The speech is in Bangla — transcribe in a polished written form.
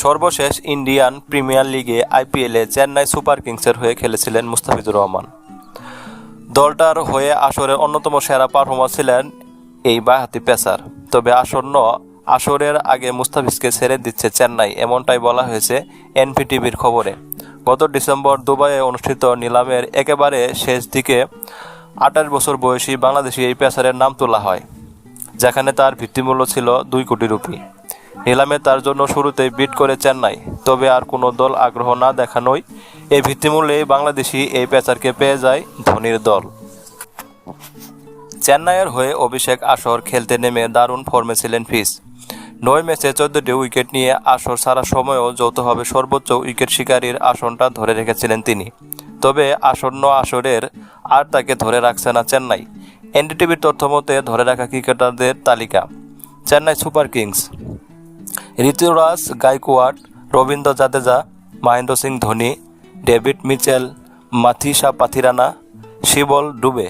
সর্বশেষ ইন্ডিয়ান প্রিমিয়ার লিগে আইপিএলে চেন্নাই সুপার কিংসের হয়ে খেলেছিলেন মুস্তাফিজুর রহমান। দলটার হয়ে আসরের অন্যতম সেরা পারফর্মার ছিলেন এই বাঁহাতি পেসার। তবে আসরের আগে মুস্তাফিজকে ছেড়ে দিচ্ছে চেন্নাই, এমনটাই বলা হয়েছে এনপিটিভির খবরে। গত ডিসেম্বর দুবাইয়ে অনুষ্ঠিত নিলামের একেবারে শেষ দিকে 28 বছর বয়সী বাংলাদেশি এই পেসারের নাম তোলা হয়, যেখানে তার ভিত্তিমূল্য ছিল 2 কোটি রুপি। নিলামে তার জন্য শুরুতেই বিড করে চেন্নাই, তবে আর কোনো দল আগ্রহ না দেখানোয় এই ভিত্তিমূল্যেই বাংলাদেশি এই পেসারকে পেয়ে যায় ধোনির দল। চেন্নাইয়ের হয়ে অভিষেক আসর খেলতে নেমে দারুণ ফর্মে ছিলেন ফিজ। 9 ম্যাচে 14টি উইকেট নিয়ে আসর সারা সময়ও যৌথভাবে সর্বোচ্চ উইকেট শিকারীর আসনটা ধরে রেখেছিলেন তিনি। তবে আসন্ন আসরের আর তাকে ধরে রাখছে না চেন্নাই। এনডিটিভির তথ্যমতে ধরে রাখা ক্রিকেটারদের তালিকা: চেন্নাই সুপার কিংস, ঋতুরাজ গায়কোয়াড়, রবীন্দ্র জাদেজা, মহেন্দ্র সিং ধোনি, ডেভিড মিচেল, মাথিসা পাথিরানা, শিবল ডুবে।